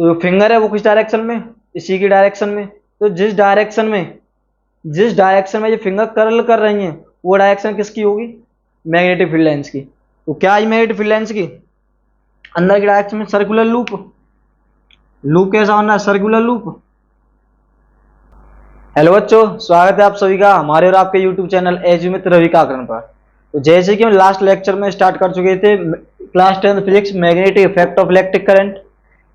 तो फिंगर है वो किस डायरेक्शन में, इसी की डायरेक्शन में। तो जिस डायरेक्शन में ये फिंगर कर्ल कर रही हैं वो डायरेक्शन किसकी होगी, मैग्नेटिक फील्ड लाइंस की। तो क्या आई मैग्नेटिक फील्ड लाइंस की, अंदर की डायरेक्शन में सर्कुलर लूप। लूप कैसा होना है, सर्कुलर लूप। हेलो बच्चों, स्वागत है आप सभी का हमारे और आपके यूट्यूब चैनल एजू मित्र रवि काकरण पर। तो जैसे कि हम लास्ट लेक्चर में स्टार्ट कर चुके थे class 10 physics magnetic effect of electric current,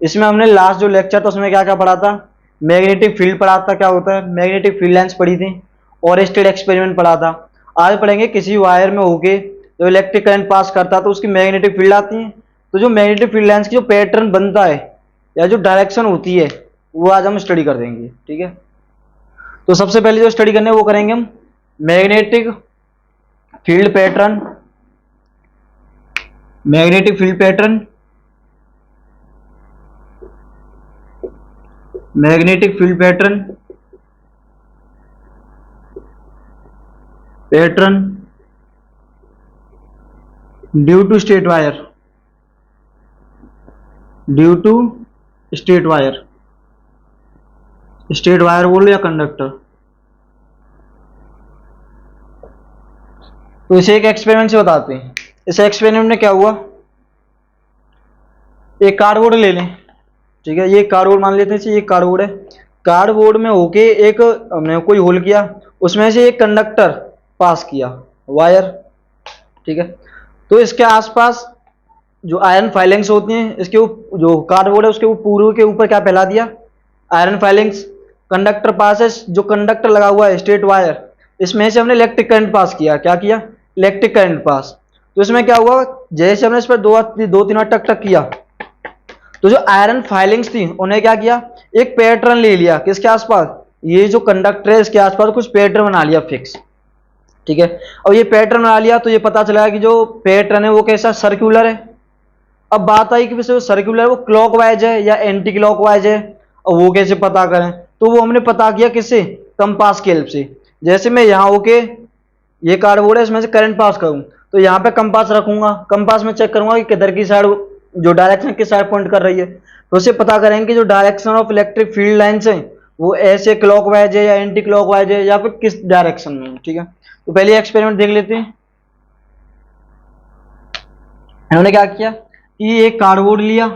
इसमें हमने लास्ट जो लेक्चर था उसमें क्या क्या पढ़ा था, मैग्नेटिक फील्ड पढ़ा था, क्या होता है मैग्नेटिक फील्ड लाइंस पढ़ी थी, और स्टेट एक्सपेरिमेंट पढ़ा था। आज पढ़ेंगे किसी वायर में होके जो इलेक्ट्रिक करंट पास करता है तो उसकी मैग्नेटिक फील्ड आती है। तो जो मैग्नेटिक फील्ड लाइंस की जो पैटर्न बनता है या जो डायरेक्शन होती है वो आज हम स्टडी कर देंगे, ठीक है। तो सबसे पहले जो स्टडी करने वो करेंगे हम magnetic field pattern. Magnetic field pattern, magnetic field pattern, pattern due to straight wire, due to straight wire, straight wire बोलो या कंडक्टर। तो इसे एक एक्सपेरिमेंट से बताते हैं। इस एक्सपेरिमेंट में क्या हुआ, एक कार्डबोर्ड ले लें, ठीक है, ये कार्डबोर्ड मान लेते हैं, ये कार्डबोर्ड है। कार्डबोर्ड में होके एक हमने कोई होल किया, उसमें से एक कंडक्टर पास किया, वायर, ठीक है। तो इसके आसपास जो आयरन फाइलिंग्स होती हैं, इसके जो कार्डबोर्ड है उसके पूरे के ऊपर क्या फैला दिया, आयरन फाइलिंग्स। कंडक्टर पास है, जो कंडक्टर लगा हुआ है स्ट्रेट वायर, इसमें से हमने इलेक्ट्रिक करंट पास किया। क्या किया, इलेक्ट्रिक करंट पास। तो इसमें क्या हुआ, जैसे हमने इस पर दो तीन बार टक टक किया तो जो आयरन फाइलिंग्स थी उन्हें क्या किया, एक पैटर्न ले लिया किसके आसपास, ये जो कंडक्टर है इसके आसपास कुछ पैटर्न बना लिया फिक्स, ठीक है। और ये पैटर्न बना लिया तो ये पता चला कि जो पैटर्न है वो कैसा, सर्कुलर है। अब बात आई कि वैसे सर्कुलर वो क्लॉकवाइज है या एंटी क्लॉकवाइज है, और वो कैसे पता करें। तो वो हमने पता किया किससे, कंपास की हेल्प से। जैसे मैं यहाँ होके ये कार्डबोर्ड है इसमें से करंट पास करूँ तो यहाँ पे कंपास रखूंगा, कंपास में चेक करूंगा कि किधर की साइड जो डायरेक्शन किस साइड पॉइंट कर रही है। तो उसे पता करेंगे कि जो direction of electric field lines है वो ऐसे क्लॉकवाइज है या एंटी क्लॉकवाइज है या फिर किस डायरेक्शन में है, ठीक है। तो पहले एक्सपेरिमेंट देख लेते हैं। इन्होंने क्या किया कि एक कार्डबोर्ड लिया,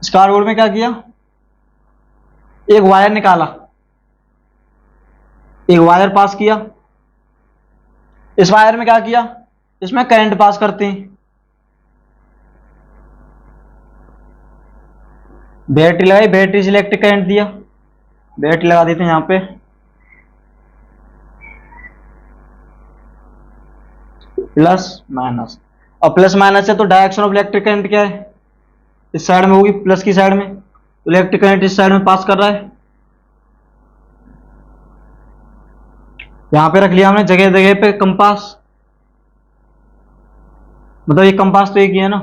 इस कार्डबोर्ड में क्या किया, एक वायर निकाला, एक वायर पास किया। इस वायर में क्या किया, इसमें करंट पास करते हैं, बैटरी लगाई, बैटरी से इलेक्ट्रिक करंट दिया। बैटरी लगा देते हैं यहाँ पे, प्लस माइनस। और प्लस माइनस है तो डायरेक्शन ऑफ इलेक्ट्रिक करंट क्या है, इस साइड में होगी, प्लस की साइड में। तो इलेक्ट्रिक करंट इस साइड में पास कर रहा है। यहां पे रख लिया हमने जगह जगह पे कंपास, मतलब ये कंपास तो एक ही है ना।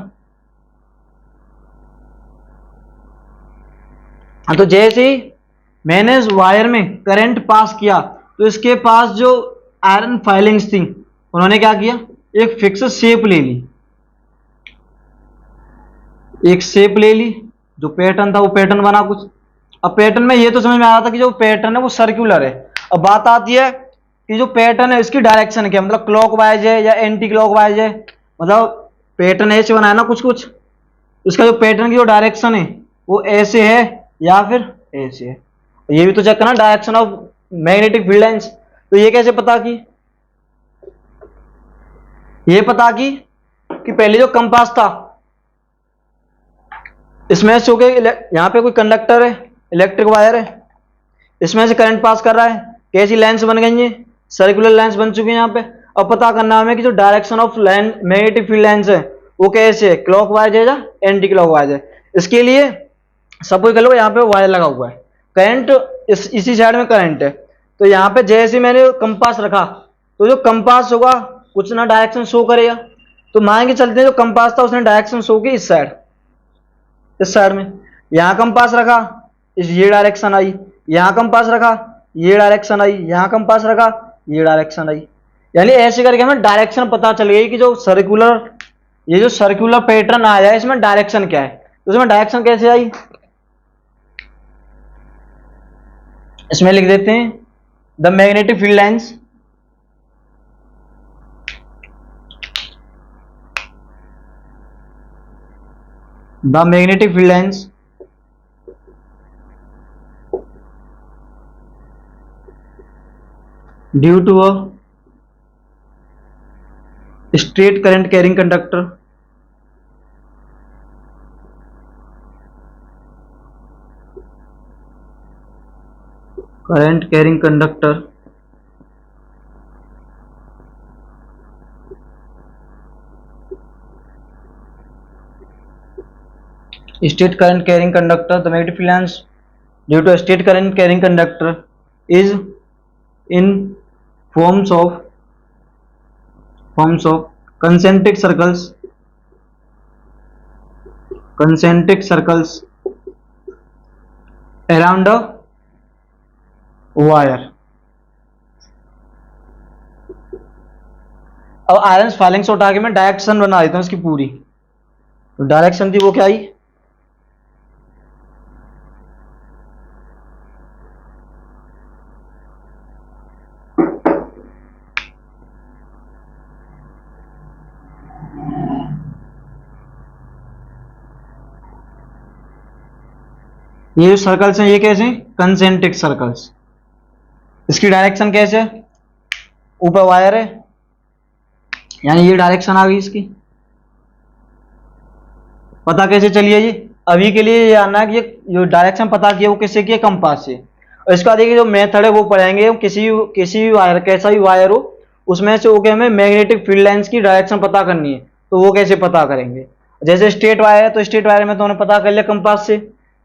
हाँ, तो जैसे ही मैंने इस वायर में करंट पास किया तो इसके पास जो आयरन फाइलिंग्स थी उन्होंने क्या किया, एक फिक्स शेप ले ली, एक शेप ले ली, जो पैटर्न था वो पैटर्न बना कुछ। अब पैटर्न में ये तो समझ में आ रहा था कि जो पैटर्न है वो सर्कुलर है। अब बात आती है कि जो पैटर्न है इसकी डायरेक्शन क्या, मतलब क्लॉकवाइज है या एंटी क्लॉकवाइज है। मतलब पैटर्न ऐसे बनाया ना कुछ कुछ, इसका जो पैटर्न की जो डायरेक्शन है वो ऐसे है या फिर ऐसे है। ये भी तो चेक करना, direction of magnetic field lines. तो ये कैसे पता की, ये पता की कि पहले जो कंपास था इसमें से होके यहाँ पे कोई कंडक्टर है, इलेक्ट्रिक वायर है, इसमें से करंट पास कर रहा है। कैसी लाइंस बन गई है, सर्कुलर लाइंस बन चुकी है यहाँ पे। अब पता करना हमें कि जो direction of line magnetic field lines है वो कैसे है, क्लॉकवाइज है या एंटी क्लॉकवाइज है। इसके लिए सपोज कर लो यहाँ पे वायर लगा हुआ है, करंट इसी साइड में करंट है। तो यहाँ पे जैसे मैंने कंपास रखा तो जो कंपास होगा कुछ ना डायरेक्शन शो करेगा। तो मान के चलते हैं जो कंपास था उसने डायरेक्शन शो की इस साइड, इस साइड में, यहाँ कंपास रखा, इस ये डायरेक्शन आई, यहाँ कंपास रखा, ये डायरेक्शन आई, यहाँ कंपास रखा, ये डायरेक्शन आई। यानी ऐसे करके हमें डायरेक्शन पता चल गई कि जो सर्कुलर, ये जो सर्कुलर पैटर्न आया है इसमें डायरेक्शन क्या है। तो इसमें डायरेक्शन कैसे आई, इसमें लिख देते हैं the magnetic field lines the magnetic field lines due to a straight current carrying conductor state current carrying conductor, the magnetic field lines due to a state current carrying conductor is in forms of concentric circles around a wire। अब iron filing से उठा के मैं direction बना देता हूं इसकी पूरी। तो डायरेक्शन थी वो क्या आई, ये जो सर्कल्स हैं ये कैसे, कंसेंट्रिक सर्कल्स। इसकी डायरेक्शन कैसे, ऊपर वायर है, यानी ये डायरेक्शन आ गई इसकी। पता कैसे चलिए जी, अभी के लिए ये जानना है कि ये जो डायरेक्शन पता किया वो किससे किया, कंपास से। और इसका देखिए जो मेथड है वो पढ़ेंगे, किसी भी वायर, कैसा भी वायर हो उसमें से ओके हमें मैग्नेटिक फील्ड लाइंस की डायरेक्शन पता करनी है, तो वो कैसे पता करेंगे। जैसे स्ट्रेट वायर है तो स्ट्रेट वायर में तो हमने पता कर लिया कंपास से,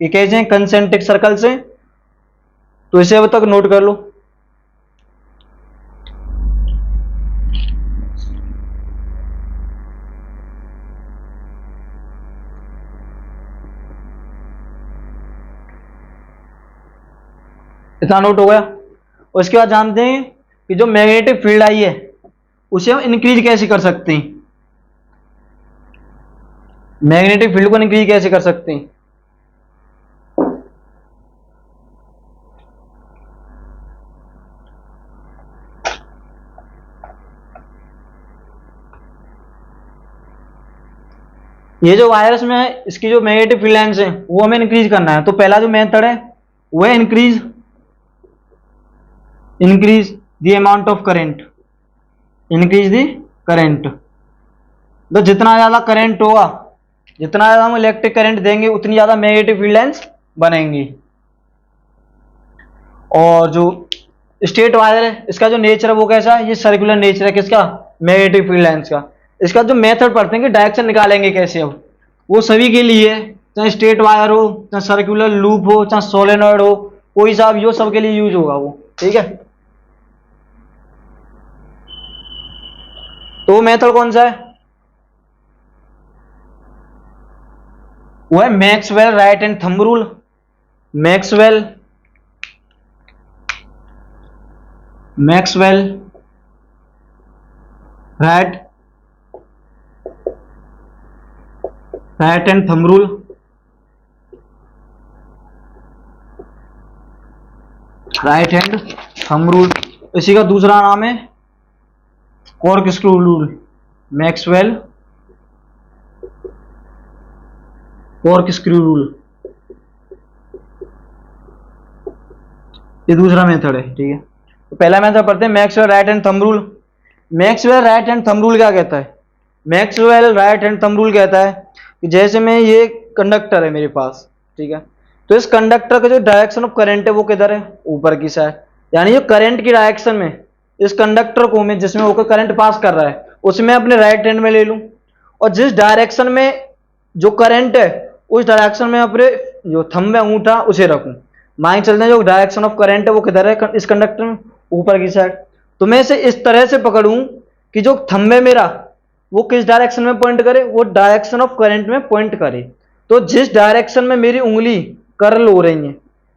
ये कैसे हैं, कंसेंट्रिक सर्कल से। तो इसे अब तक नोट कर लो। इतना नोट हो गया। उसके बाद जानते हैं कि जो मैग्नेटिक फील्ड आई है उसे हम इंक्रीज कैसे कर सकते हैं, मैग्नेटिक फील्ड को इंक्रीज कैसे कर सकते हैं। ये जो वायरस में है इसकी जो मैग्नेटिक फील्ड लाइंस है वो हमें इंक्रीज करना है। तो पहला जो मेथड है वो है increase the amount of current, increase the current. तो जितना ज्यादा करंट होगा, जितना ज्यादा हम इलेक्ट्रिक करंट देंगे उतनी ज्यादा मैग्नेटिक फील्ड लाइंस बनेंगी। और जो स्ट्रेट वायर है इसका जो नेचर है वो कैसा है, ये सर्कुलर नेचर है किसका, मैग्नेटिक फील्ड लाइंस का। इसका जो मेथड पढ़ते हैं कि डायरेक्शन निकालेंगे कैसे, अब वो सभी के लिए है, चाहे स्ट्रेट वायर हो, चाहे सर्कुलर लूप हो, चाहे सोलेनॉइड हो, कोई सा भी हो, सबके लिए यूज होगा वो, ठीक है। तो मेथड कौन सा है, वो है Maxwell right and thumb rule. Maxwell right and thumb rule. Right hand thumb rule, इसी का दूसरा नाम है cork screw rule. Maxwell cork screw rule, ये दूसरा मेथड है, ठीक है। तो पहला मेथड पढ़ते हैं Maxwell right hand thumb rule. Maxwell right hand thumb rule क्या कहता है, Maxwell right hand thumb rule कहता है कि जैसे में ये कंडक्टर है मेरे पास, ठीक है, तो इस कंडक्टर का जो डायरेक्शन ऑफ करंट है वो किधर है, ऊपर की साइड। यानी जो करंट की डायरेक्शन में इस कंडक्टर को मैं जिसमें होकर करंट पास कर रहा है उसमें अपने राइट हैंड में ले लूं, और जिस डायरेक्शन में जो करंट है उस डायरेक्शन में अपने जो थंब में अंगूठा उसे रखूं। मान चलते हैं जो डायरेक्शन ऑफ करंट है वो किधर है, इस कंडक्टर में ऊपर की साइड। तो मैं इसे इस तरह से पकड़ूं कि जो थंब है मेरा वो किस डायरेक्शन में पॉइंट करे, वो डायरेक्शन ऑफ करंट में पॉइंट करे। तो जिस डायरेक्शन में मेरी उंगली कर्ल हो रही है,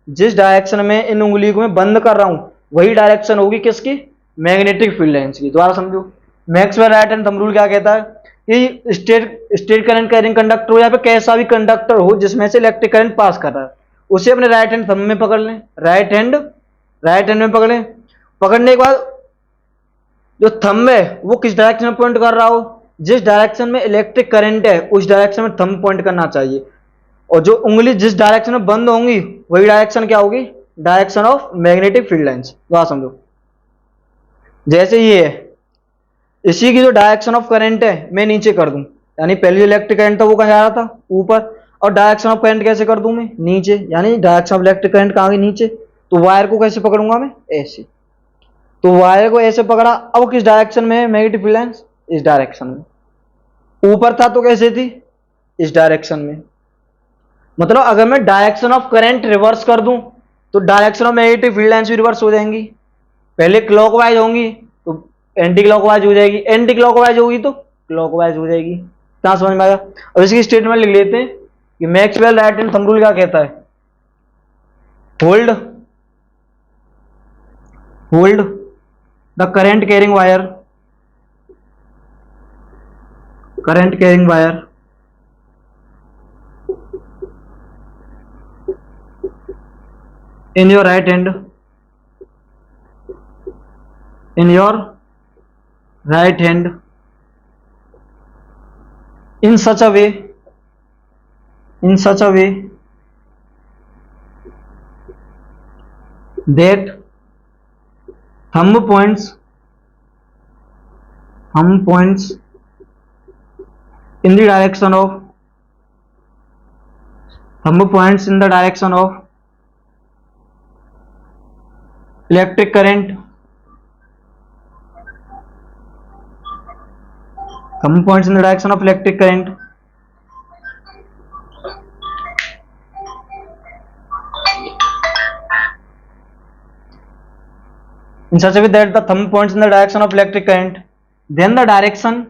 जिस डायरेक्शन में इन उंगली को मैं बंद कर रहा हूं, वही डायरेक्शन होगी किसकी, मैग्नेटिक फील्ड लाइंस की। दोबारा समझो, Maxwell right hand thumb rule क्या कहता है कि स्टेट करंट कैरिंग कंडक्टर हो या फिर कैसा भी कंडक्टर हो जिसमें से इलेक्ट्रिक करंट पास कर रहा है, उसे अपने राइट हैंड थंब में पकड़ लें, राइट हैंड में पकड़ें। पकड़ने के बाद जो थंब है वो किस डायरेक्शन में पॉइंट कर रहा हो, जिस डायरेक्शन में इलेक्ट्रिक करंट है उस डायरेक्शन में थंब पॉइंट करना चाहिए। और जो उंगली जिस डायरेक्शन में बंद होंगी वही डायरेक्शन क्या होगी, direction of magnetic field lines. बात समझो, जैसे ये है, इसी की जो डायरेक्शन ऑफ करंट है मैं नीचे कर दूं, यानी पहले जो इलेक्ट्रिक करंट था वो कहाँ जा रहा था, ऊपर, और डायरेक्शन ऑफ करंट कैसे कर दूं मैं, नीचे, यानी डायरेक्शन ऑफ इलेक्ट्रिक करंट कहाँ गई, नीचे। तो वायर को कैसे पकड़ूंगा मैं, ऐसे। तो वायर को ऐसे पकड़ा, अब किस डायरेक्शन में है मैग्नेटिक फील्ड लाइंस, इस डायरेक्शन में। ऊपर था तो कैसे थी, इस डायरेक्शन में। मतलब अगर मैं डायरेक्शन ऑफ करंट रिवर्स कर दूं तो direction of magnetic field lines भी रिवर्स हो जाएंगी। पहले क्लॉकवाइज होंगी तो एंटी क्लॉकवाइज हो जाएगी, एंटी क्लॉकवाइज होगी तो क्लॉकवाइज हो जाएगी। क्या समझ में आया। अब इसकी स्टेटमेंट लिख लेते हैं कि Maxwell right hand thumb rule क्या कहता है, hold the current carrying wire in your right hand, in your right hand, in such a way that thumb points in the direction of electric current, thumb points in the direction of electric current, in such a way that the thumb points in the direction of electric current, then the direction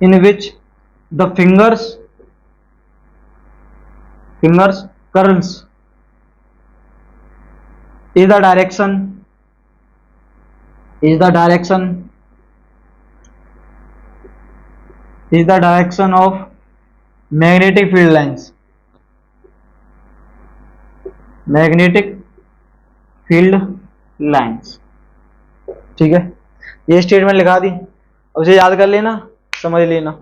in which the fingers curls is the direction of magnetic field lines, ठीक है। ये statement लिखा दी, अब उसे याद कर लेना, समझ लेना।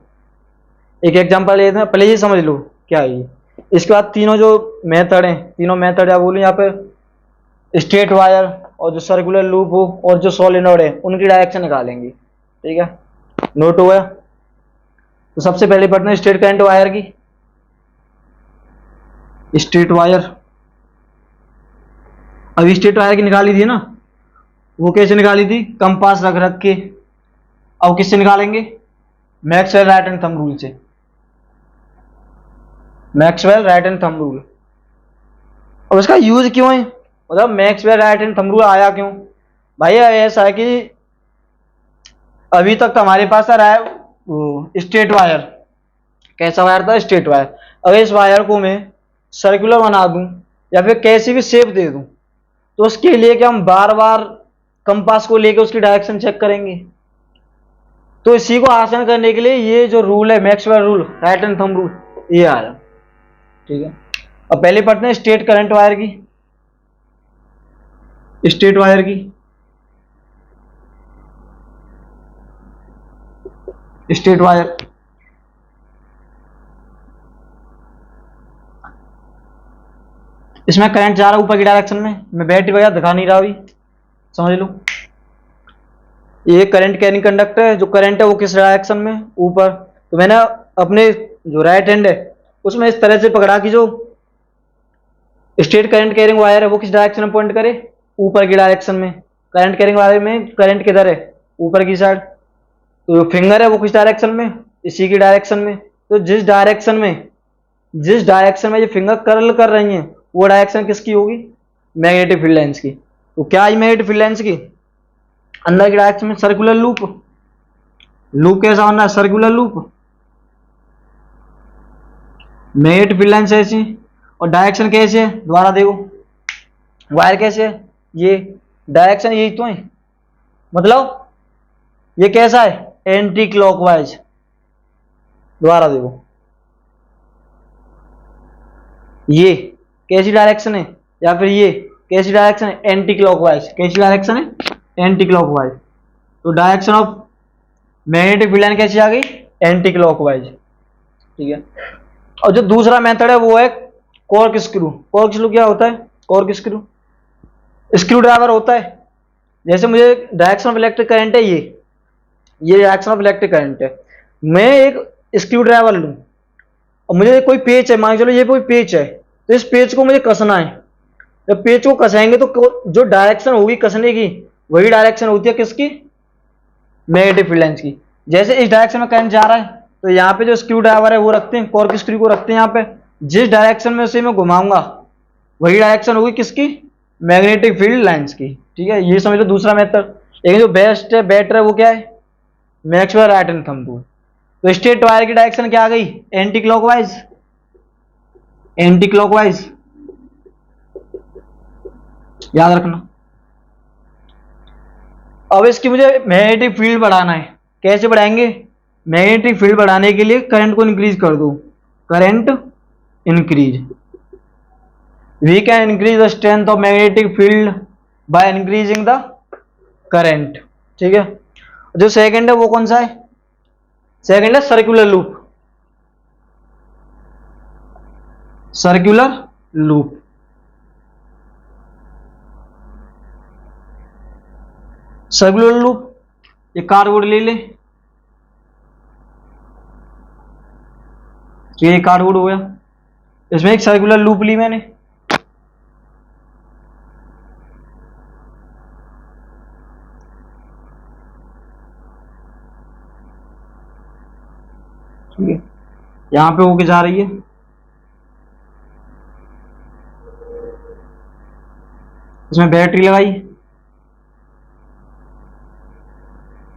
एक एग्जांपल लेते हैं, पहले ये समझ लो क्या है ये। इसके बाद तीनों जो मेथड हैं, तीनों मेथड या बोलूं यहाँ पे स्ट्रेट वायर और जो सर्कुलर लूप हो और जो सोलेनोइड है उनकी डायरेक्शन निकालेंगे, ठीक है। नोट हुआ। तो सबसे पहले पढ़ते हैं स्ट्रेट करंट वायर की। स्ट्रेट वायर, अभी स्ट्रेट वायर की निकाली थी ना, वो कैसे निकाली थी, कंपास रख के। अब किससे निकालेंगे, Maxwell right hand thumb rule से, Maxwell right hand thumb rule. अब इसका यूज क्यों है, मतलब Maxwell right hand thumb rule आया क्यों भाई। ऐसा है कि अभी तक तो हमारे पास रहा है वो स्ट्रेट वायर। कैसा वायर था, स्ट्रेट वायर। अगर इस वायर को मैं सर्कुलर बना दूं या फिर कैसी भी शेप दे दूं तो उसके लिए क्या हम बार बार कंपास को लेकर उसकी डायरेक्शन चेक करेंगे। तो इसी को आसान करने के लिए ये जो रूल है Maxwell rule, right hand thumb rule, ये आया, ठीक है। अब पहले पढ़ते हैं स्ट्रेट करंट वायर की। स्ट्रेट वायर की, स्ट्रेट वायर, इसमें करंट जा रहा है ऊपर की डायरेक्शन में। मैं बैटरी वगैरह दिखा नहीं रहा, अभी समझ लो। ये करंट कैरिंग कंडक्टर है, जो करंट है वो किस डायरेक्शन में, ऊपर। तो मैंने अपने जो राइट हैंड है उसमें इस तरह से पकड़ा कि जो स्ट्रेट करंट कैरिंग वायर है वो किस डायरेक्शन में पॉइंट करे, ऊपर की डायरेक्शन में। करंट कैरिंग वायर में करंट किधर है, ऊपर की साइड। तो जो फिंगर है वो किस डायरेक्शन में, इसी की डायरेक्शन में। तो जिस डायरेक्शन में ये फिंगर कर्ल कर रही हैं वो डायरेक्शन किसकी होगी, मैग्नेटिक फील्ड लाइंस की। तो क्या आई मैग्नेटिक फील्ड लाइंस की? अंदर की डायरेक्शन में सर्कुलर लूप। लूप कैसा बनना है? Circular loop. Magnetic field lines ऐसी, और डायरेक्शन कैसे है? दोबारा देखो, वायर कैसे है? ये डायरेक्शन यही तो है, मतलब ये कैसा है? Anti clockwise. दोबारा देखो, ये कैसी डायरेक्शन है, या फिर ये कैसी डायरेक्शन है? Anti clockwise. कैसी डायरेक्शन है? Anti clockwise. तो direction of magnetic field line कैसी आ गई? Anti clockwise. ठीक है। और जो दूसरा मेथड है वो है कॉर्क स्क्रू। कॉर्क स्क्रू क्या होता है? कॉर्क स्क्रू स्क्रू ड्राइवर होता है। जैसे मुझे डायरेक्शन ऑफ इलेक्ट्रिक करंट है, ये डायरेक्शन ऑफ इलेक्ट्रिक करंट है, मैं एक स्क्रू ड्राइवर लूं और मुझे कोई पेच है, मान के चलो ये कोई पेच है, तो इस पेच को मुझे कसना है। जब पेच को कसेंगे तो जो डायरेक्शन होगी कसने की, वही डायरेक्शन होती है किसकी? मैग्नेटिक फील्ड लाइंस की। जैसे इस डायरेक्शन में करंट जा रहा है, तो यहाँ पे जो स्क्रू ड्राइवर है वो रखते हैं, कॉर्क स्क्रू को रखते हैं यहाँ पे। जिस डायरेक्शन में उसे मैं घुमाऊंगा वही डायरेक्शन होगी किसकी? मैग्नेटिक फील्ड लाइंस की। ठीक है, ये समझ लो दूसरा मेथड। लेकिन जो बेस्ट है, बेटर है, वो क्या है? Maxwell right and thumb rule. तो स्ट्रेट वायर की डायरेक्शन क्या आ गई? Anti clockwise. एंटी क्लॉकवाइज याद रखना। अब इसकी मुझे मैग्नेटिक फील्ड बढ़ाना है। कैसे बढ़ाएंगे? मैग्नेटिक फील्ड बढ़ाने के लिए करंट को इंक्रीज कर दो। Current increase, we can increase the strength of magnetic field by increasing the current. ठीक है। जो सेकंड है वो कौन सा है? सेकंड है circular loop. Circular loop, circular loop, ये कार्डबोर्ड ले ले, ये कार्डबोर्ड हो गया, इसमें एक सर्कुलर लूप ली मैंने। ठीक है, यहां पे होके जा रही है, इसमें बैटरी लगाई,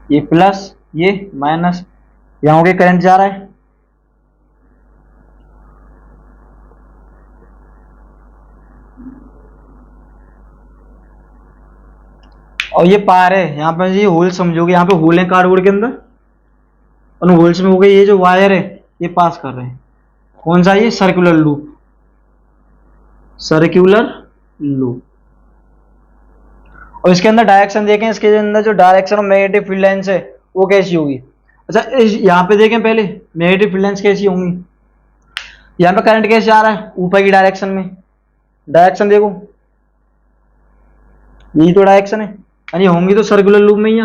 ये प्लस ये माइनस, यहां होके करंट जा रहा है। और ये पार है, यहाँ पे ये होल समझोगे, यहाँ पे होल है कार्डबोर्ड के अंदर, उन होल्स में हो गई, ये जो वायर है ये पास कर रहे हैं। कौन सा? ये सर्कुलर लूप। Circular loop. और इसके अंदर डायरेक्शन देखें, इसके अंदर जो direction of magnetic field lines है वो कैसी होगी? अच्छा, यहाँ पे देखें पहले मैग्नेटिक फील्ड लाइंस कैसी होंगी। यहाँ पे करंट कैसे आ रहा है? ऊपर की डायरेक्शन में। डायरेक्शन देखो, यही तो डायरेक्शन है, यानी होंगी तो सर्कुलर लूप में ही।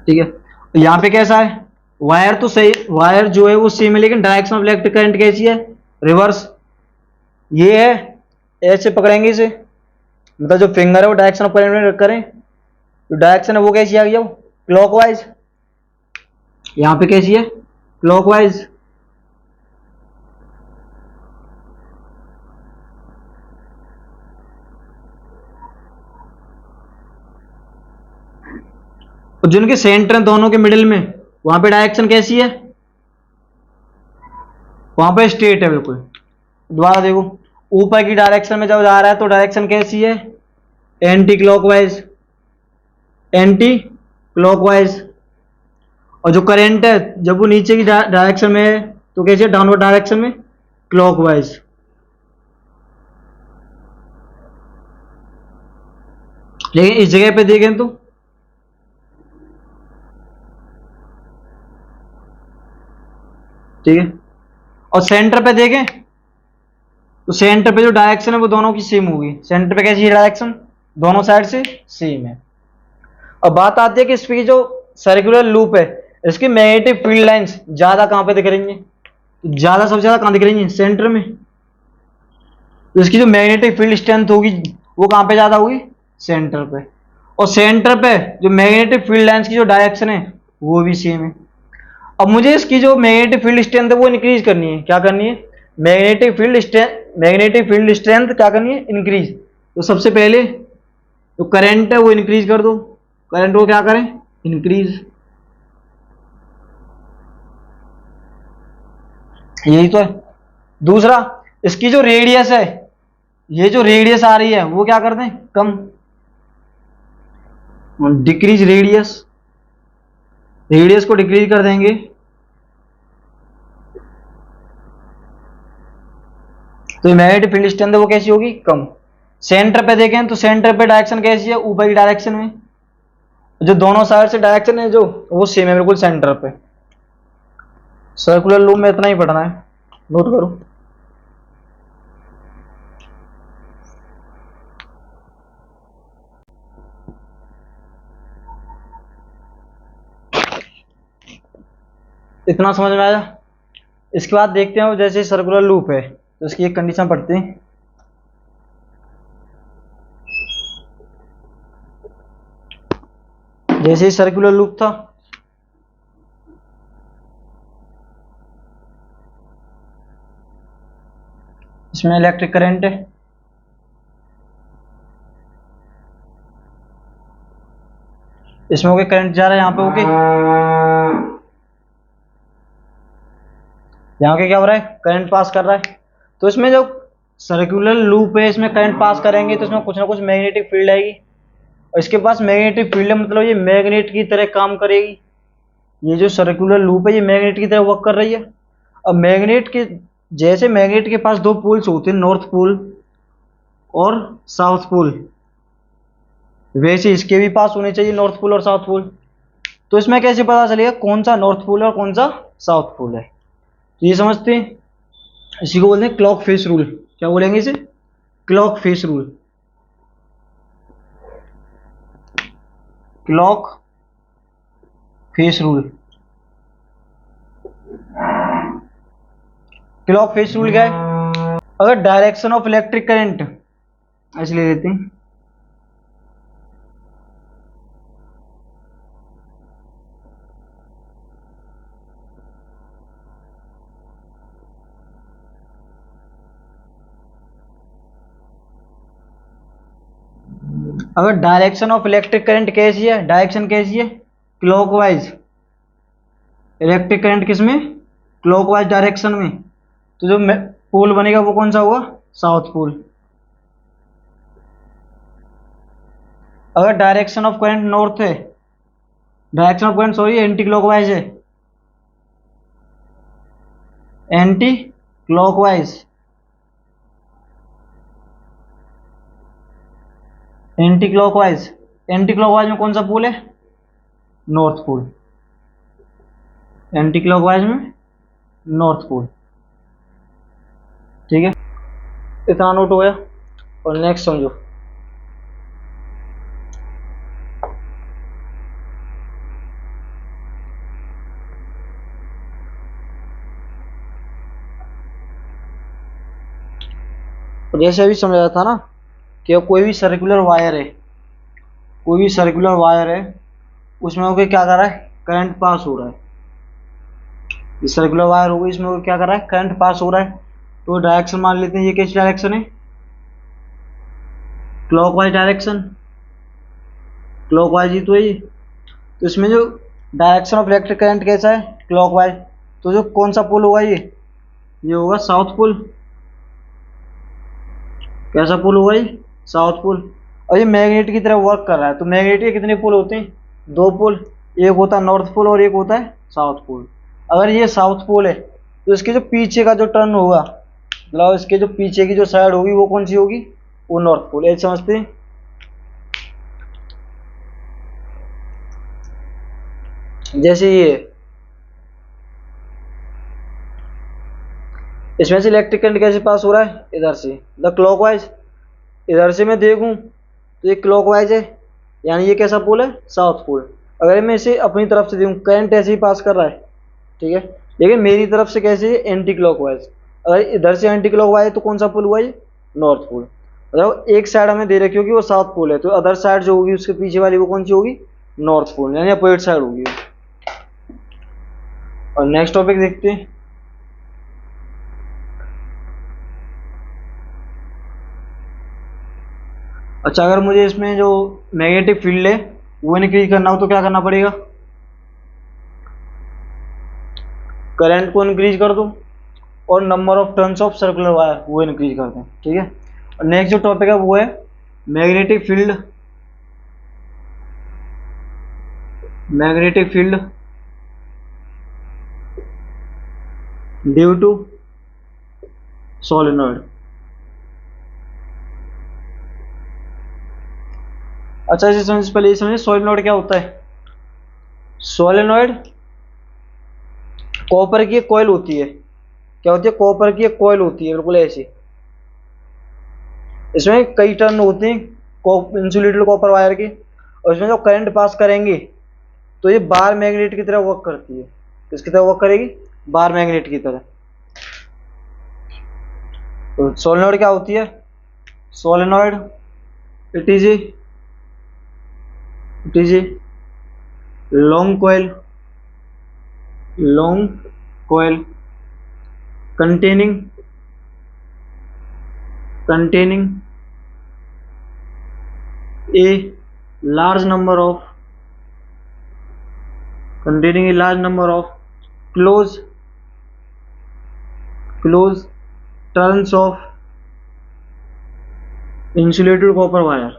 ठीक है, तो यहाँ पे कैसा है? वायर तो सही, वायर जो है वो सेम है, लेकिन डायरेक्शन ऑफ इलेक्ट्रिक करंट कैसी है? रिवर्स। ये है, ऐसे पकड़ेंगे इसे, मतलब जो फिंगर है वो डायरेक्शन ऑफ करंट में करें, तो डायरेक्शन है वो कैसी आ गई? अब क्लॉकवाइज। यहाँ पे कैसी है? क्लॉकवाइज। और जिनके सेंटर है दोनों के मिडिल में, वहां पे डायरेक्शन कैसी है? वहां पे स्ट्रेट है बिल्कुल। दोबारा देखो, ऊपर की डायरेक्शन में जब जा रहा है तो डायरेक्शन कैसी है? Anti clockwise. Anti clockwise. और जो करंट है जब वो नीचे की डायरेक्शन में है तो कैसे? डाउनवर्ड डायरेक्शन में, क्लॉकवाइज। लेकिन इस जगह पे देखें तो ठीक है, और सेंटर पे देखें तो सेंटर पे जो डायरेक्शन है वो दोनों की सेम होगी। सेंटर पे कैसी है डायरेक्शन? दोनों साइड से सेम है। अब बात आती है कि इसकी जो सर्कुलर लूप है, इसकी मैग्नेटिक फील्ड लाइंस ज्यादा कहां पे दिख रही हैं? ज्यादा, सबसे ज्यादा कहां दिख रही हैं? सेंटर में। तो इसकी जो मैग्नेटिक फील्ड स्ट्रेंथ होगी वो कहां पे ज्यादा होगी? सेंटर पे। और सेंटर पे जो मैग्नेटिक फील्ड लाइंस की जो डायरेक्शन है वो भी सेम है। अब मुझे इसकी जो मैग्नेटिक फील्ड स्ट्रेंथ है वो इंक्रीज करनी है। क्या करनी है? मैग्नेटिक फील्ड स्ट्रेंथ क्या करनी है? इंक्रीज। तो सबसे पहले जो करंट है वो इंक्रीज कर दो। करंट को क्या करें? इंक्रीज। यही तो है। दूसरा, इसकी जो रेडियस है, ये जो रेडियस आ रही है वो क्या कर दें? कम। Decrease radius. रेडियस को डिक्रीज कर देंगे तो मैग्नेटिक फील्ड स्ट्रेंथ वो कैसी होगी? कम। सेंटर पे देखें तो सेंटर पे डायरेक्शन कैसी है? ऊपर की डायरेक्शन में। जो दोनों साइड से डायरेक्शन है जो वो सेम है बिल्कुल सेंटर पे। सर्कुलर लूप में इतना ही पढ़ना है, नोट करो। इतना समझ में आया? इसके बाद देखते हैं जैसे सर्कुलर लूप है तो इसकी एक कंडीशन पढ़ते हैं। जैसे ही सर्कुलर लूप था, इसमें इलेक्ट्रिक करंट है, इसमें ओके करंट जा रहा है, यहाँ पे ओके, यहाँ के क्या हो रहा है? करंट पास कर रहा है। तो इसमें जो सर्कुलर लूप है इसमें करंट पास करेंगे तो इसमें कुछ ना कुछ मैग्नेटिक फील्ड आएगी, और इसके पास मैग्नेटिक फील्ड है मतलब ये मैग्नेट की तरह काम करेगी। ये जो सर्कुलर लूप है ये मैग्नेट की तरह वर्क कर रही है। अब मैग्नेट के जैसे मैग्नेट के पास दो पोल्स होते हैं, नॉर्थ पोल और साउथ पोल, वैसे इसके भी पास होने चाहिए नॉर्थ पोल और साउथ पोल। तो इसमें कैसे पता चलेगा कौन सा नॉर्थ पोल है और कौन सा साउथ पोल है? तो ये समझते हैं, इसी को बोलते हैं क्लॉक फेस रूल। क्या बोलेंगे इसे? Clock face rule. Clock face rule. Clock face rule क्या है? अगर डायरेक्शन ऑफ इलेक्ट्रिक करंट ऐसे ले लेते हैं, अगर डायरेक्शन ऑफ इलेक्ट्रिक करंट कैसी है? डायरेक्शन कैसी है? क्लॉकवाइज। इलेक्ट्रिक करंट किसमें? क्लॉकवाइज डायरेक्शन में। तो जो पोल बनेगा वो कौन सा होगा? South pole. अगर डायरेक्शन ऑफ करंट नॉर्थ है, direction of current sorry anti clockwise है, anti clockwise, anti clockwise, anti clockwise में कौन सा पोल है? North pole. एंटी क्लॉकवाइज में नॉर्थ पोल। ठीक है, इतना नोट हो गया। और नेक्स्ट समझो। जैसे अभी समझाया था ना कि कोई भी सर्कुलर वायर है, कोई भी सर्कुलर वायर है उसमें ओके क्या कर रहा है? करंट पास हो रहा है। ये सर्कुलर वायर होगी, इसमें ओके क्या कर रहा है? करंट पास हो रहा है। तो डायरेक्शन मान लेते हैं, ये कैसी डायरेक्शन है? Clockwise direction. क्लॉकवाइज ही तो है ये। तो इसमें जो डायरेक्शन ऑफ इलेक्ट्रिक करंट कैसा है? क्लॉकवाइज। तो जो कौन सा पोल होगा ये होगा साउथ पोल। कैसा पोल होगा ये? South pole. और ये मैग्नेट की तरह वर्क कर रहा है। तो मैग्नेट के कितने पोल होते हैं? दो पोल। एक होता है नॉर्थ पोल और एक होता है साउथ पोल। अगर ये साउथ पोल है तो इसके जो पीछे का जो टर्न होगा, मतलब इसके जो पीछे की जो साइड होगी वो कौन सी होगी? वो नॉर्थ पोल। ऐसे समझते हैं। जैसे ये इसमें से इलेक्ट्रिक करंट कैसे पास हो रहा है? इधर से, द क्लॉकवाइज। इधर से मैं देखूं तो ये क्लॉकवाइज है, यानी ये कैसा पोल है? South pole. अगर मैं इसे अपनी तरफ से देखूं, करंट ऐसे ही पास कर रहा है, ठीक है, लेकिन मेरी तरफ से कैसे है? Anti clockwise. अगर इधर से एंटी क्लॉकवाइज है तो कौन सा पोल हुआ ये? North pole. मतलब एक साइड हमें दे रखी होगी वो साउथ पोल है, तो अदर साइड जो होगी उसके पीछे वाली वो कौन सी होगी? नॉर्थ पोल, यानी अपोजिट साइड होगी। और नेक्स्ट टॉपिक देखते हैं। अच्छा, अगर मुझे इसमें जो मैग्नेटिक फील्ड है वो इंक्रीज करना हो तो क्या करना पड़ेगा? करंट को इंक्रीज कर दूं और number of turns of circular wire वो इंक्रीज कर दें। ठीक है। और नेक्स्ट जो टॉपिक है वो है magnetic field, magnetic field due to solenoid. अच्छा, इसे समझ, पहले ये समझिए सोलेनॉइड क्या होता है। सोलेनॉइड कॉपर की एक कॉइल होती है। क्या होती है? कॉपर की एक कॉइल होती है, बिल्कुल ऐसी। इसमें कई टर्न होते हैं इंसुलेटेड कॉपर वायर के, और इसमें जो करंट पास करेंगे तो ये बार मैग्नेट की तरह वर्क करती है। किसकी तरह वर्क करेगी? बार मैग्नेट की तरह। तो सोलेनॉइड क्या होती है? Solenoid it is a long coil, long coil containing a large number of close turns of insulated copper wire,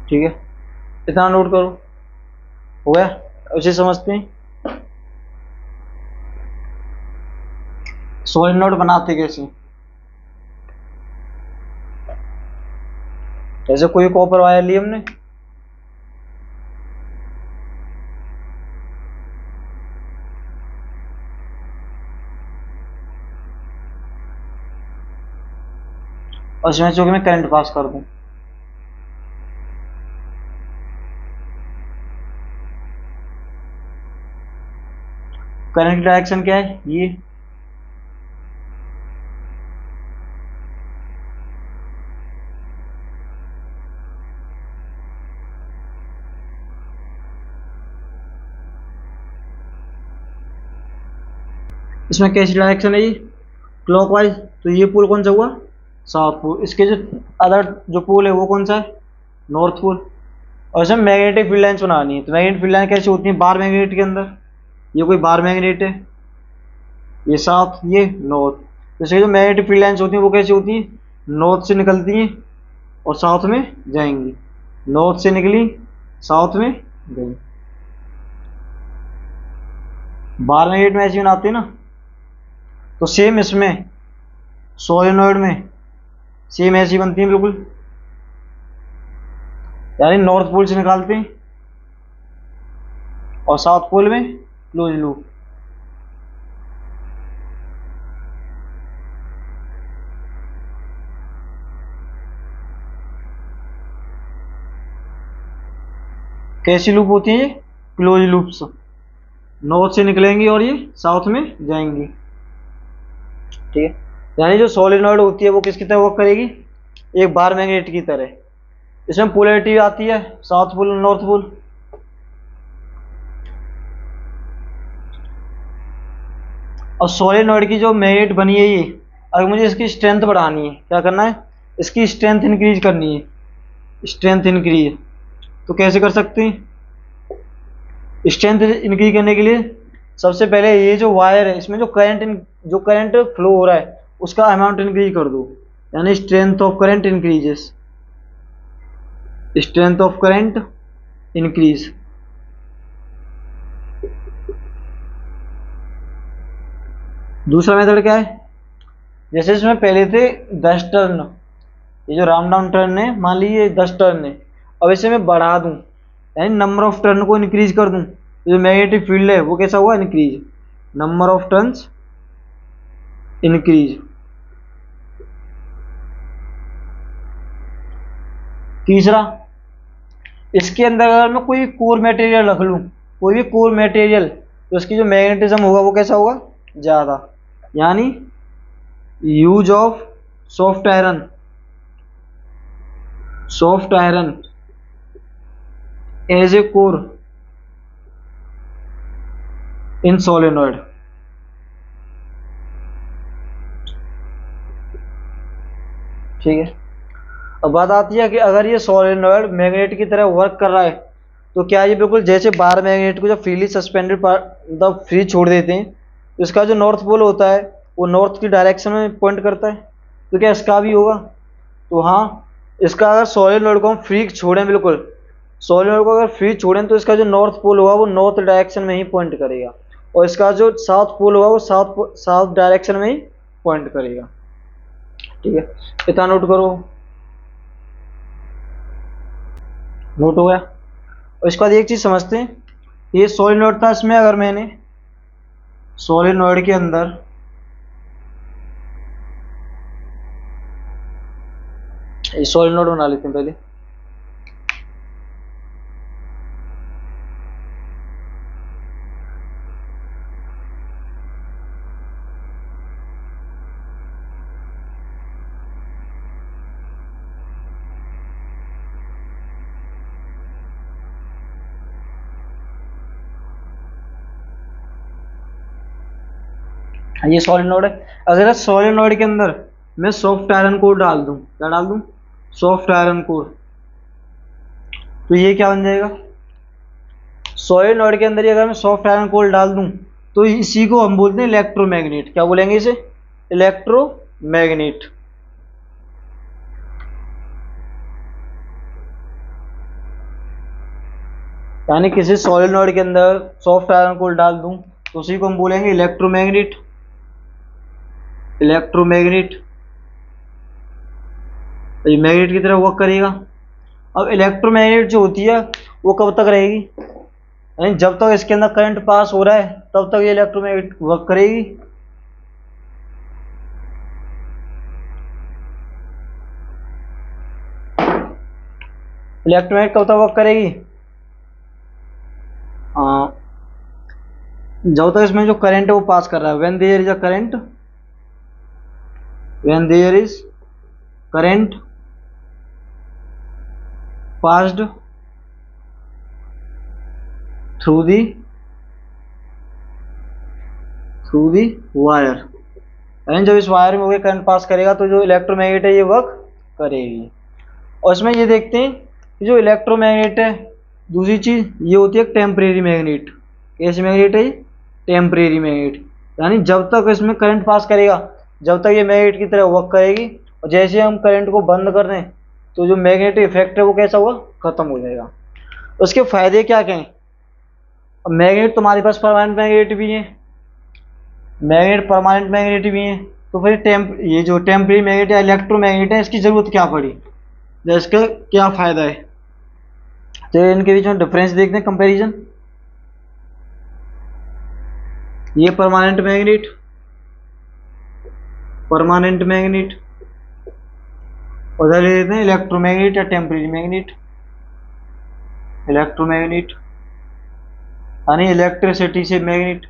ठीक है, इतना नोट करो। हो गया? उसे समझते हैं सोलेनॉइड बनाते कैसे। जैसे कोई कॉपर वायर ली हमने, और इसमें चूंकि मैं करंट पास कर दूं, करंट की डायरेक्शन क्या है? ये। इसमें कैसी डायरेक्शन है? ये क्लॉकवाइज। तो ये पोल कौन सा हुआ? South pole. इसके जो अदर जो पोल है वो कौन सा है? North pole. और इसमें मैग्नेटिक फील्ड लाइन्स बनानी है। तो मैग्नेटिक फील्ड लाइन कैसी होती है? बार मैग्नेट के अंदर। ये कोई बार मैग्नेट है, ये साउथ, ये नॉर्थ। जैसे जो मैग्नेटिक फील्ड लाइन्स होती हैं वो कैसी होती हैं? नॉर्थ से निकलती हैं और साउथ में जाएंगी। नॉर्थ से निकली, साउथ में गई। बार मैग्नेट में ऐसी बनाते हैं ना। तो सेम इसमें सोलेनॉइड में सेम ऐसी बनती है बिल्कुल, यानी नॉर्थ पोल से निकालते हैं और साउथ पोल में क्लोज लूप। कैसी लूप होती है? Close loops. नॉर्थ से निकलेंगी और ये साउथ में जाएंगी। ठीक है। यानी जो सोलेनॉइड होती है वो किसकी तरह वर्क करेगी? एक बार मैग्नेट की तरह। इसमें पोलैरिटी आती है, साउथ पोल और नॉर्थ पोल। और सोलेनॉइड की जो मैग्नेट बनी है ये, अगर मुझे इसकी स्ट्रेंथ बढ़ानी है, क्या करना है? इसकी स्ट्रेंथ इंक्रीज करनी है। स्ट्रेंथ इंक्रीज तो कैसे कर सकते हैं? स्ट्रेंथ इंक्रीज करने के लिए सबसे पहले ये जो वायर है इसमें जो करंट फ्लो हो रहा है उसका अमाउंट इंक्रीज कर दो, यानी strength of current increases. Strength of current increase. दूसरा मेथड क्या है? जैसे इसमें पहले थे 10 टर्न, ये जो राउंड डाउन टर्न है मान लीजिए 10 टर्न है, अब इसे मैं बढ़ा दूं, यानी नंबर ऑफ टर्न को इंक्रीज कर दूं, तो जो मैग्नेटिक फील्ड है वो कैसा हुआ? Increase. Number of turns increase. तीसरा, इसके अंदर अगर मैं कोई कोर मटेरियल रख लूं, कोई भी कोर मटेरियल, तो इसकी जो मैग्नेटिज्म होगा वो कैसा होगा? ज़्यादा। यानी use of soft iron, soft iron as a core in solenoid. ठीक है। अब बात आती है कि अगर ये सोलेनॉइड मैग्नेट की तरह वर्क कर रहा है तो क्या ये बिल्कुल जैसे बार मैग्नेट को जब फ्रीली सस्पेंडेड मतलब फ्री छोड़ देते हैं तो इसका जो नॉर्थ पोल होता है वो नॉर्थ की डायरेक्शन में पॉइंट करता है, तो क्या इसका भी होगा? तो हाँ, इसका अगर सोलेनॉइड को हम फ्री छोड़ें, बिल्कुल सोलेनॉइड को अगर फ्री छोड़ें तो इसका जो नॉर्थ पोल होगा वो नॉर्थ डायरेक्शन में ही पॉइंट करेगा और इसका जो साउथ पोल होगा वो साउथ डायरेक्शन में ही पॉइंट करेगा। ठीक है, इतना नोट करो। नोट हो गया। और इसके बाद एक चीज समझते हैं, ये सोलेनॉइड था, इसमें अगर मैंने सोलेनॉइड के अंदर ये सोलेनॉइड बना लेते हैं पहले। ये सोलेनॉइड है। अगर सोलेनॉइड के अंदर मैं सॉफ्ट आयरन कोर डाल दूं, क्या डाल दूं? सॉफ्ट आयरन कोर, तो ये क्या बन जाएगा? सोलेनॉइड के अंदर ही अगर मैं सॉफ्ट आयरन कोर डाल दूं तो इसी को हम बोलते हैं इलेक्ट्रोमैग्नेट। क्या बोलेंगे इसे? इलेक्ट्रोमैग्नेट। यानी किसी सोलेनॉइड के अंदर सॉफ्ट आयरन कोर डाल दूं तो उसी को हम बोलेंगे इलेक्ट्रोमैग्नेट। इलेक्ट्रोमैग्नेट ये मैग्नेट की तरह वर्क करेगा। अब इलेक्ट्रोमैग्नेट जो होती है वो कब तक रहेगी? यानी जब तक इसके अंदर करंट पास हो रहा है तब तक ये इलेक्ट्रोमैग्नेट वर्क करेगी। इलेक्ट्रोमैग्नेट कब तक वर्क करेगी? जब तक इसमें जो करंट है वो पास कर रहा है। When there is a current, when there is current passed through the wire, यानी जब इस वायर में वो करंट पास करेगा तो जो इलेक्ट्रोमैग्नेट है ये वर्क करेगी। और इसमें ये देखते हैं कि जो इलेक्ट्रोमैग्नेट है, दूसरी चीज ये होती है टेम्परेरी मैग्नेट। कैसी मैग्नेट है? Temporary magnet. यानी जब तक इसमें करंट पास करेगा जब तक ये मैग्नेट की तरह वर्क करेगी, और जैसे हम करंट को बंद कर दें तो जो मैग्नेटिक इफेक्ट है वो कैसा हुआ? खत्म हो जाएगा। उसके फायदे क्या क्या हैं? अब मैग्नेट तुम्हारे पास परमानेंट मैग्नेट भी है, मैग्नेट परमानेंट मैग्नेट भी है, तो फिर ये जो टेम्परेरी मैग्नेट या इलेक्ट्रोमैग्नेट है इसकी जरूरत क्या पड़ी? या इसका क्या फायदा है? तो इनके बीच में डिफरेंस देखते हैं, कंपैरिजन। ये परमानेंट मैग्नेट, परमानेंट मैग्नेट, उधर ले लेते हैं इलेक्ट्रोमैग्नेट या टेम्परेरी मैग्नेट। इलेक्ट्रोमैग्नेट यानी इलेक्ट्रिसिटी से मैग्नेट।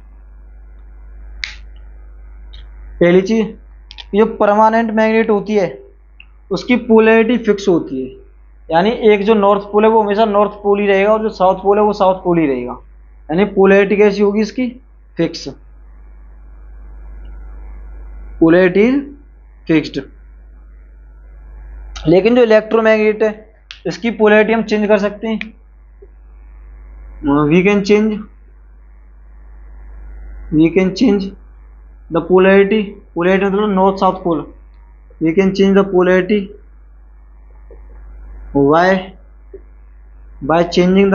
पहली चीज, ये परमानेंट मैग्नेट होती है उसकी पोलैरिटी फिक्स होती है, यानी एक जो नॉर्थ पोल है वो हमेशा नॉर्थ पोल ही रहेगा और जो साउथ पोल है वो साउथ पोल ही रहेगा। यानी पोलैरिटी कैसी होगी इसकी? फिक्स। Polarity fixed. लेकिन जो इलेक्ट्रोमैग्नेट है इसकी पोलैरिटी हम चेंज कर सकते हैं। We can change the polarity. Polarity मतलब north south pole. We can change the polarity why by changing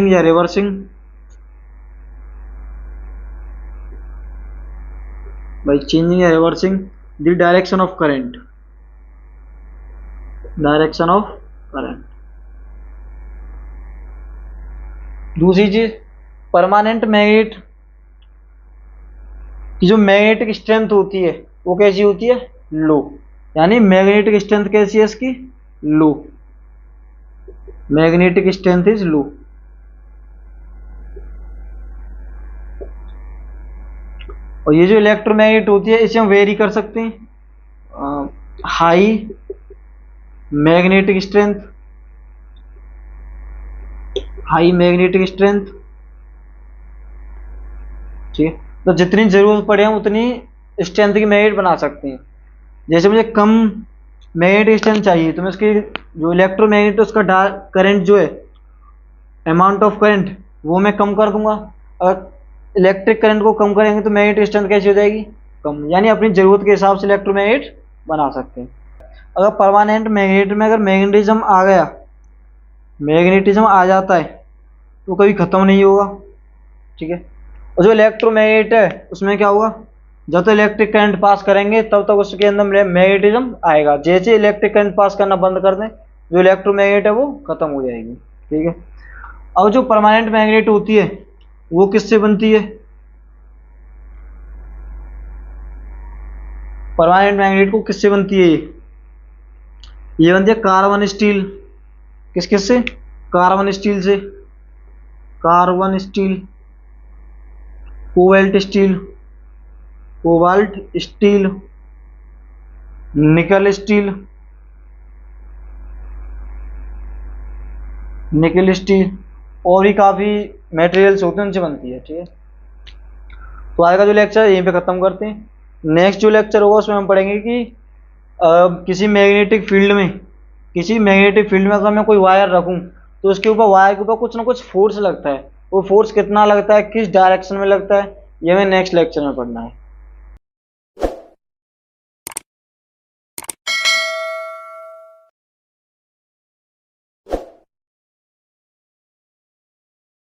या reversing the direction of current। दूसरी चीज, परमानेंट मैग्नेट की जो मैग्नेटिक स्ट्रेंथ होती है वो कैसी होती है? लो। यानी मैग्नेटिक स्ट्रेंथ कैसी है इसकी? Low. Magnetic strength is low. और ये जो इलेक्ट्रोमैग्नेट होती है इसे हम वेरी कर सकते हैं। High magnetic strength, high magnetic strength, ठीक है। तो जितनी जरूरत पड़े हम उतनी स्ट्रेंथ की मैग्नेट बना सकते हैं। जैसे मुझे कम मैग्नेटिक स्ट्रेंथ चाहिए तो मैं उसकी जो इलेक्ट्रोमैग्नेट उसका करंट जो है, अमाउंट ऑफ करंट, वो मैं कम कर दूंगा। अगर इलेक्ट्रिक करंट को कम करेंगे तो मैग्नेटिक स्ट्रेंथ कैसी हो जाएगी, कम। यानी अपनी जरूरत के हिसाब से इलेक्ट्रोमैग्नेट बना सकते हैं। अगर परमानेंट मैग्नेट में अगर मैग्नेटिज्म आ गया, मैग्नेटिज्म आ जाता है तो कभी खत्म नहीं होगा, ठीक है। और जो इलेक्ट्रोमैग्नेट है उसमें क्या होगा, जब तक इलेक्ट्रिक करंट पास करेंगे तब तक उसके अंदर मैग्नेटिज्म आएगा। जैसे इलेक्ट्रिक करंट पास करना बंद कर दें, जो इलेक्ट्रोमैग्नेट है वो खत्म हो जाएगी, ठीक है। अब जो परमानेंट मैग्नेट होती है वो किससे बनती है, परमानेंट मैग्नेट को किससे बनती है, ये बनती है कार्बन स्टील। किस किस से, कार्बन स्टील से, carbon steel, cobalt steel, cobalt steel, निकल स्टील, निकल स्टील, और भी काफ़ी मटेरियल्स होते हैं उनसे बनती है, ठीक है। तो आज का जो लेक्चर है यहीं पे ख़त्म करते हैं। नेक्स्ट जो लेक्चर होगा उसमें हम पढ़ेंगे कि किसी मैग्नेटिक फील्ड में, किसी मैग्नेटिक फील्ड में अगर मैं कोई वायर रखूं तो उसके ऊपर, वायर के ऊपर कुछ ना कुछ फोर्स लगता है। वो फोर्स कितना लगता है, किस डायरेक्शन में लगता है, ये हमें नेक्स्ट लेक्चर में पढ़ना है।